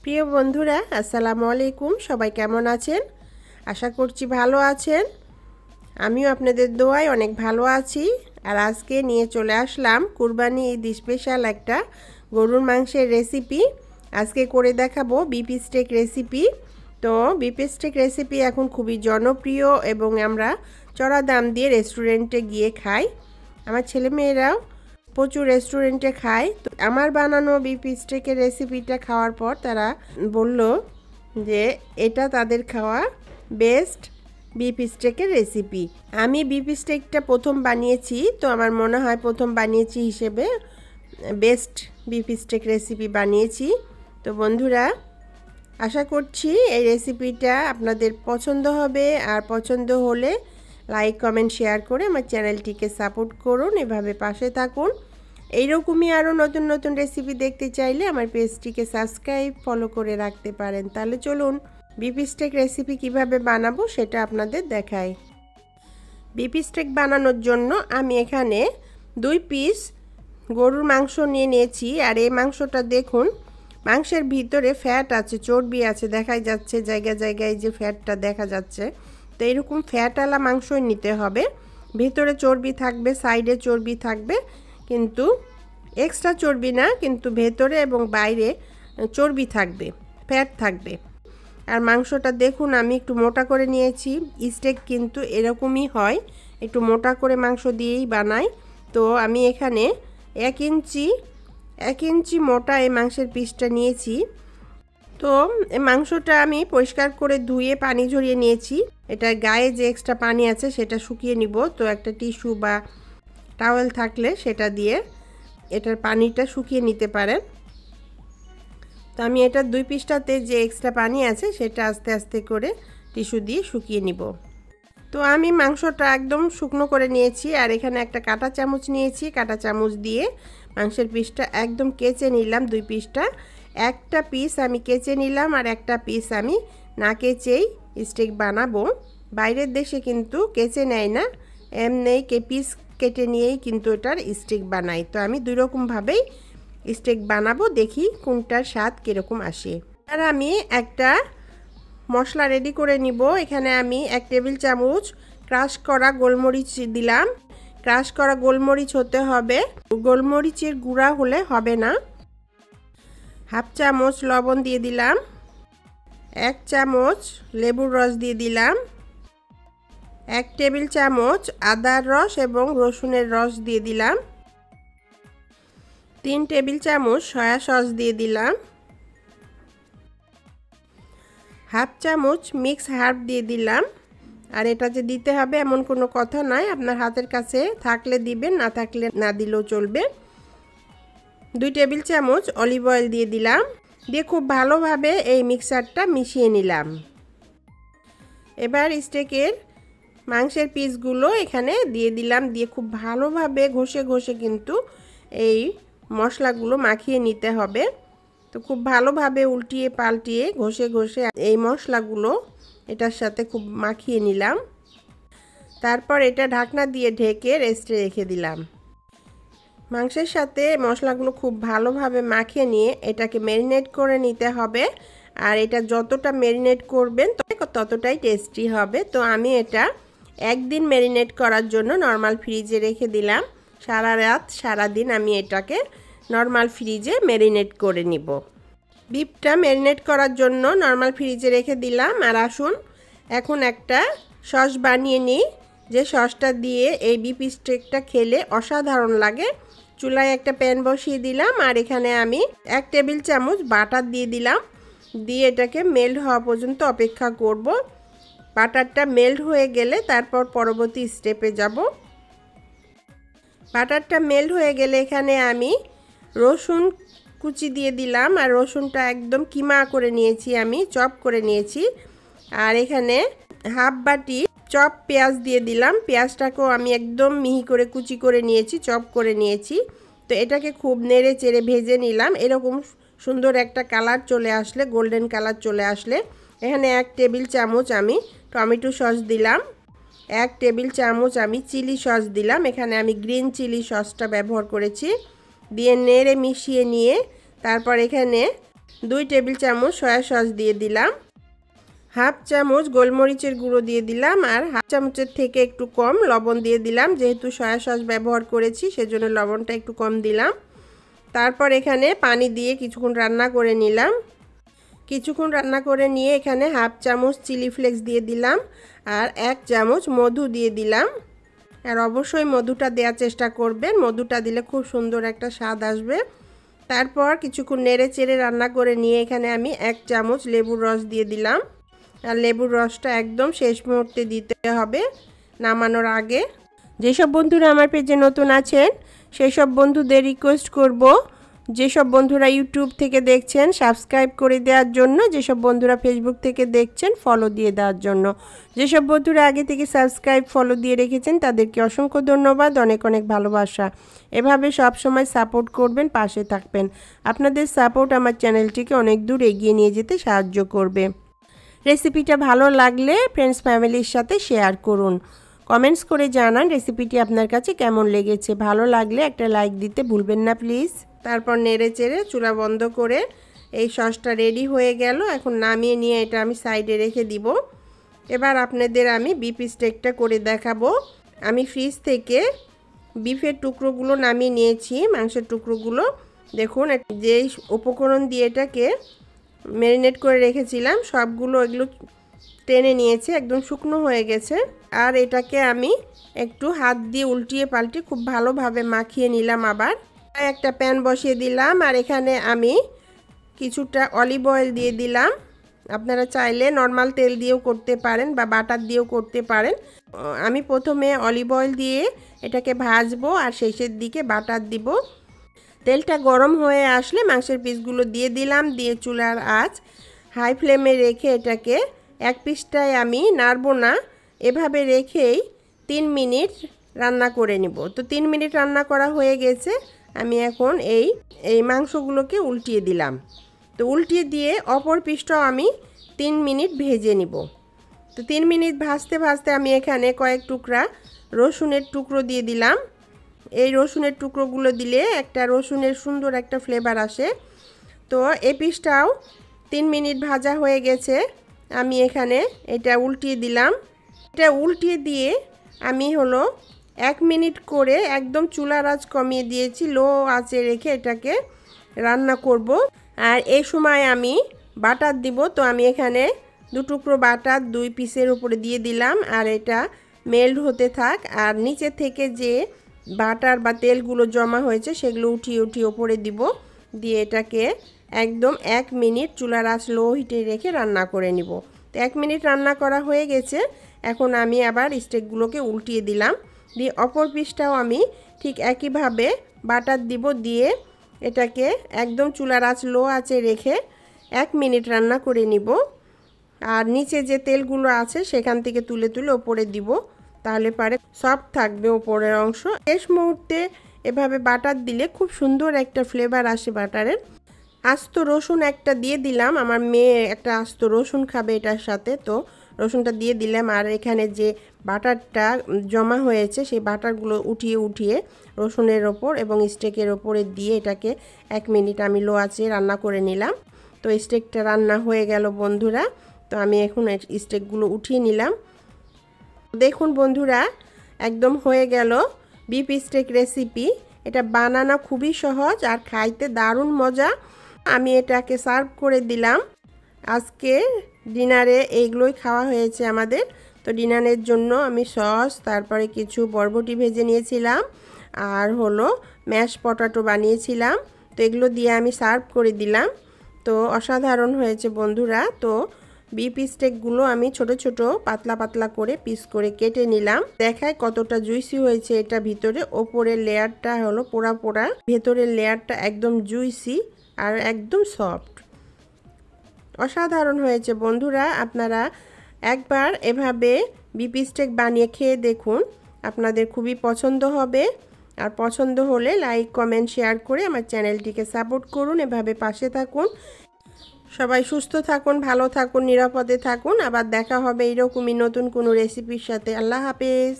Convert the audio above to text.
প্রিয় বন্ধুরা, আসসালামু আলাইকুম। সবাই কেমন আছেন? আশা করছি ভালো আছেন। আমিও আপনাদের দোয়ায় অনেক ভালো আছি। আর আজকে নিয়ে চলে আসলাম কুরবানি ঈদ স্পেশাল একটা গরুর মাংসের রেসিপি। আজকে করে দেখাবো বিফ স্টেক রেসিপি। তো বিফ স্টেক রেসিপি এখন খুবই জনপ্রিয় এবং আমরা চড়া দাম দিয়ে রেস্টুরেন্টে গিয়ে খাই। আমার ছেলেমেয়েরাও প্রচুর রেস্টুরেন্টে খায়। তো আমার বানানো বিফ স্টেকের রেসিপিটা খাওয়ার পর তারা বলল যে এটা তাদের খাওয়া বেস্ট বিফ স্টেকের রেসিপি। আমি বিফ স্টেকটা প্রথম বানিয়েছি, তো আমার মনে হয় প্রথম বানিয়েছি হিসেবে বেস্ট বিফ স্টেক রেসিপি বানিয়েছি। তো বন্ধুরা, আশা করছি এই রেসিপিটা আপনাদের পছন্দ হবে, আর পছন্দ হলে লাইক কমেন্ট শেয়ার করে আমার চ্যানেলটিকে সাপোর্ট করুন, এভাবে পাশে থাকুন। এইরকমই আরও নতুন নতুন রেসিপি দেখতে চাইলে আমার পেজটিকে সাবস্ক্রাইব ফলো করে রাখতে পারেন। তাহলে চলুন বিফ স্টেক রেসিপি কীভাবে বানাবো সেটা আপনাদের দেখাই। বিফ স্টেক বানানোর জন্য আমি এখানে 2 পিস গরুর মাংস নিয়ে নিয়েছি। আর এই মাংসটা দেখুন, মাংসের ভিতরে ফ্যাট আছে, চর্বি আছে, দেখাই যাচ্ছে জায়গায় জায়গায় যে ফ্যাটটা দেখা যাচ্ছে। তো এরকম ফ্যাটওয়ালা মাংসই নিতে হবে। ভিতরে চর্বি থাকবে, সাইডে চর্বি থাকবে, কিন্তু এক্সট্রা চর্বি না, কিন্তু ভেতরে এবং বাইরে চর্বি থাকবে, ফ্যাট থাকবে। আর মাংসটা দেখুন আমি একটু মোটা করে নিয়েছি। স্টেক কিন্তু এরকমই হয়, একটু মোটা করে মাংস দিয়েই বানাই। তো আমি এখানে 1 ইঞ্চি মোটা এই মাংসের পিসটা নিয়েছি। তো এই মাংসটা আমি পরিষ্কার করে ধুয়ে পানি ঝরিয়ে নিয়েছি। এটা গায়ে যে এক্সট্রা পানি আছে সেটা শুকিয়ে নিব। তো একটা টিস্যু বা টাওয়েল থাকলে সেটা দিয়ে এটার পানিটা শুকিয়ে নিতে পারেন। তো আমি এটা 2 পিসটাতে যে এক্সট্রা পানি আছে সেটা আস্তে আস্তে করে টিস্যু দিয়ে শুকিয়ে নিব। তো আমি মাংসটা একদম শুকনো করে নিয়েছি। আর এখানে একটা কাঁটা চামচ নিয়েছি, কাঁটা চামচ দিয়ে মাংসের পিসটা একদম কেচে নিলাম। 2 পিসটা, একটা পিস আমি কেচে নিলাম আর একটা পিস আমি না কেচেই স্টেক বানাবো। বাইরের দেশে কিন্তু কেচে নেয় না, এমনি পিস কেটে নিয়েই কিন্তু এটার স্টেক বানাই। তো আমি 2 রকমভাবেই স্টেক বানাবো, দেখি কোনটার স্বাদ কীরকম আসে। আর আমি একটা মশলা রেডি করে নিব। এখানে আমি 1 টেবিল চামচ ক্রাশ করা গোলমরিচ দিলাম। ক্রাশ করা গোলমরিচ হতে হবে, গোলমরিচের গুঁড়া হলে হবে না। 1/2 চামচ লবণ দিয়ে দিলাম। 1 চামচ লেবুর রস দিয়ে দিলাম। 1 টেবিল চামচ আদার রস এবং রসুনের রস দিয়ে দিলাম। 3 টেবিল চামচ সয়া সস দিয়ে দিলাম। 1/2 চামচ মিক্স হার্ব দিয়ে দিলাম। আর এটা যে দিতে হবে এমন কোনো কথা নয়, আপনার হাতের কাছে থাকলে দিবেন, না থাকলে না দিলেও চলবে। 2 টেবিল চামচ অলিভ অয়েল দিয়ে দিলাম। দিয়ে খুব ভালোভাবে এই মিক্সারটা মিশিয়ে নিলাম। এবার স্টেকের মাংসের পিসগুলো এখানে দিয়ে দিলাম। দিয়ে খুব ভালোভাবে ঘষে ঘষে কিন্তু এই মশলাগুলো মাখিয়ে নিতে হবে। তো খুব ভালোভাবে উল্টিয়ে পাল্টিয়ে ঘষে ঘষে এই মশলাগুলো এটার সাথে খুব মাখিয়ে নিলাম। তারপর এটা ঢাকনা দিয়ে ঢেকে রেস্টে রেখে দিলাম। মাংসের সাথে মশলাগুলো খুব ভালোভাবে মাখিয়ে নিয়ে এটাকে ম্যারিনেট করে নিতে হবে। আর এটা যতটা ম্যারিনেট করবেন ততটাই টেস্টি হবে। তো আমি এটা 1 দিন ম্যারিনেট করার জন্য নর্মাল ফ্রিজে রেখে দিলাম। সারা রাত সারা দিন আমি এটাকে নর্মাল ফ্রিজে ম্যারিনেট করে নিব। বিফটা ম্যারিনেট করার জন্য নর্মাল ফ্রিজে রেখে দিলাম। আর আসুন এখন একটা সস বানিয়ে নিই, যে সসটা দিয়ে এই বিফ স্টেকটা খেলে অসাধারণ লাগে। চুলায় একটা প্যান বসিয়ে দিলাম। আর এখানে আমি 1 টেবিল চামচ বাটার দিয়ে দিলাম। দিয়ে এটাকে মেল্ট হওয়া পর্যন্ত অপেক্ষা করব। বাটারটা মেল্ট হয়ে গেলে তারপর পরবর্তী স্টেপে যাব। বাটারটা মেল্ট হয়ে গেলে এখানে আমি রসুন কুচি দিয়ে দিলাম। আর রসুনটা একদম কিমা করে নিয়েছি, আমি চপ করে নিয়েছি। আর এখানে 1/2 বাটি চপ পেঁয়াজ দিয়ে দিলাম। পেঁয়াজটাকেও আমি একদম মিহি করে কুচি করে নিয়েছি, চপ করে নিয়েছি। তো এটাকে খুব নেড়ে চেড়ে ভেজে নিলাম। এরকম সুন্দর একটা কালার চলে আসলে, গোল্ডেন কালার চলে আসলে এখানে 1 টেবিল চামচ আমি টমেটো সস দিলাম। 1 টেবিল চামচ আমি চিলি সস দিলাম। এখানে আমি গ্রিন চিলি সসটা ব্যবহার করেছি। দিয়ে নেড়ে মিশিয়ে নিয়ে তারপর এখানে 2 টেবিল চামচ সয়া সস দিয়ে দিলাম, হাফ চামচ গোলমরিচের গুঁড়ো দিয়ে দিলাম, আর হাফ চামচের থেকে একটু কম লবণ দিয়ে দিলাম। যেহেতু সয়া সস ব্যবহার করেছি সেজন্য লবণটা একটু কম দিলাম। তারপর এখানে পানি দিয়ে কিছুক্ষণ রান্না করে নিলাম। কিছুক্ষণ রান্না করে নিয়ে এখানে হাফ চামচ চিলি ফ্লেক্স দিয়ে দিলাম আর 1 চামচ মধু দিয়ে দিলাম। আর অবশ্যই মধুটা দেওয়ার চেষ্টা করবেন, মধুটা দিলে খুব সুন্দর একটা স্বাদ আসবে। তারপর কিছুক্ষণ নেড়ে চেড়ে রান্না করে নিয়ে এখানে আমি 1 চামচ লেবুর রস দিয়ে দিলাম। আর লেবুর রসটা একদম শেষ মুহূর্তে দিতে হবে, নামানোর আগে। যেসব বন্ধুরা আমার পেজে নতুন আছেন সেই সব বন্ধুদের রিকোয়েস্ট করব, যেসব বন্ধুরা ইউটিউব থেকে দেখছেন সাবস্ক্রাইব করে দেওয়ার জন্য, যেসব বন্ধুরা ফেসবুক থেকে দেখছেন ফলো দিয়ে দেওয়ার জন্য। যেসব বন্ধুরা আগে থেকে সাবস্ক্রাইব ফলো দিয়ে রেখেছেন তাদেরকে অসংখ্য ধন্যবাদ, অনেক অনেক ভালোবাসা। এভাবে সব সময় সাপোর্ট করবেন, পাশে থাকবেন। আপনাদের সাপোর্ট আমার চ্যানেলটিকে অনেক দূর এগিয়ে নিয়ে যেতে সাহায্য করবে। রেসিপিটা ভালো লাগলে ফ্রেন্ডস ফ্যামিলির সাথে শেয়ার করুন, কমেন্টস করে জানান রেসিপিটি আপনার কাছে কেমন লেগেছে। ভালো লাগলে একটা লাইক দিতে ভুলবেন না প্লিজ। তারপর নেড়ে চেড়ে চুলা বন্ধ করে এই সসটা রেডি হয়ে গেল। এখন নামিয়ে নিয়ে এটা আমি সাইডে রেখে দিব। এবার আপনাদের আমি বিফ স্টেকটা করে দেখাবো। আমি ফ্রিজ থেকে বিফের টুকরোগুলো নামিয়ে নিয়েছি, মাংসের টুকরোগুলো। দেখুন যে উপকরণ দিয়ে এটাকে ম্যারিনেট করে রেখেছিলাম সবগুলো এগুলো টেনে নিয়েছে, একদম শুকনো হয়ে গেছে। আর এটাকে আমি একটু হাত দিয়ে উল্টিয়ে পাল্টিয়ে খুব ভালোভাবে মাখিয়ে নিলাম। আবার একটা প্যান বসিয়ে দিলাম আর এখানে আমি কিছুটা অলিভ অয়েল দিয়ে দিলাম। আপনারা চাইলে নর্মাল তেল দিয়েও করতে পারেন বা বাটার দিয়েও করতে পারেন। আমি প্রথমে অলিভ অয়েল দিয়ে এটাকে ভাজবো আর শেষের দিকে বাটার দিব। তেলটা গরম হয়ে আসলে মাংসের পিসগুলো দিয়ে দিলাম, দিয়ে চুলার আঁচ হাই ফ্লেমে রেখে এটাকে এক পিসটায় আমি নাড়বো না, এভাবে রেখেই 3 মিনিট রান্না করে নিব। তো 3 মিনিট রান্না করা হয়ে গেছে। আমি এখন এই মাংসগুলোকে উল্টিয়ে দিলাম। তো উল্টিয়ে দিয়ে অপর পিসটাও আমি 3 মিনিট ভেজে নিব। তো 3 মিনিট ভাজতে ভাজতে আমি এখানে কয়েক টুকরা রসুনের টুকরো দিয়ে দিলাম। এই রসুনের টুকরোগুলো দিলে একটা রসুনের সুন্দর একটা ফ্লেভার আসে। তো এই পিসটাও 3 মিনিট ভাজা হয়ে গেছে। আমি এখানে এটা উল্টিয়ে দিলাম। এটা উল্টিয়ে দিয়ে আমি 1 মিনিট করে একদম চুলার আঁচ কমিয়ে দিয়েছি, লো আঁচে রেখে এটাকে রান্না করব। আর এই সময় আমি বাটার দিব। তো আমি এখানে 2 টুকরো বাটার 2 পিসের উপরে দিয়ে দিলাম আর এটা মেল্ট হতে থাক। আর নিচে থেকে যে বাটার বা তেলগুলো জমা হয়েছে সেগুলো উঠিয়ে উঠিয়ে ওপরে দিব, দিয়ে এটাকে একদম 1 মিনিট চুলার আঁচ লো হিটে রেখে রান্না করে নিব। তো 1 মিনিট রান্না করা হয়ে গেছে। এখন আমি আবার স্টেকগুলোকে উল্টিয়ে দিলাম, দিয়ে অপর পিসটাও আমি ঠিক একইভাবে বাটার দিব, দিয়ে এটাকে একদম চুলার আঁচ লো আঁচে রেখে 1 মিনিট রান্না করে নিব। আর নিচে যে তেলগুলো আছে সেখান থেকে তুলে তুলে ওপরে দিব, তাহলে পারে সফট থাকবে ওপরের অংশ। শেষ মুহূর্তে এভাবে বাটার দিলে খুব সুন্দর একটা ফ্লেভার আসে বাটারের। আস্ত রসুন একটা দিয়ে দিলাম, আমার মেয়ে একটা আস্ত রসুন খাবে এটার সাথে, তো রসুনটা দিয়ে দিলাম। আর এখানে যে বাটারটা জমা হয়েছে সেই বাটারগুলো উঠিয়ে উঠিয়ে রসুনের ওপর এবং স্টেকের ওপরে দিয়ে এটাকে 1 মিনিট আমি লো আঁচে রান্না করে নিলাম। তো স্টেকটা রান্না হয়ে গেল বন্ধুরা। তো আমি এখন স্টেকগুলো উঠিয়ে নিলাম। দেখুন বন্ধুরা, একদম হয়ে গেল বিফ স্টেক রেসিপি। এটা বানানো খুবই সহজ আর খাইতে দারুণ মজা। আমি এটাকে সার্ভ করে দিলাম। আজকে ডিনারে এইগুলোই খাওয়া হয়েছে আমাদের। তো ডিনারের জন্য আমি সস, তারপরে কিছু বরবটি ভেজে নিয়েছিলাম আর ম্যাশ পটাটো বানিয়েছিলাম। তো এগুলো দিয়ে আমি সার্ভ করে দিলাম। তো অসাধারণ হয়েছে বন্ধুরা। তো বিফ স্টেকগুলো আমি ছোট ছোট পাতলা পাতলা করে পিস করে কেটে নিলাম। দেখায় কতটা জুইসি হয়েছে এটা ভিতরে। ওপরের লেয়ারটা পোড়া পোড়া, ভেতরের লেয়ারটা একদম জুইসি আর একদম সফট। অসাধারণ হয়েছে বন্ধুরা। আপনারা একবার এভাবে বিফ স্টেক বানিয়ে খেয়ে দেখুন, আপনাদের খুবই পছন্দ হবে। আর পছন্দ হলে লাইক কমেন্ট শেয়ার করে আমার চ্যানেলটিকে সাপোর্ট করুন, এভাবে পাশে থাকুন। সবাই সুস্থ থাকুন, ভালো থাকুন, নিরাপদে থাকুন। আবার দেখা হবে এইরকমই নতুন কোনো রেসিপির সাথে। আল্লাহ হাফেজ।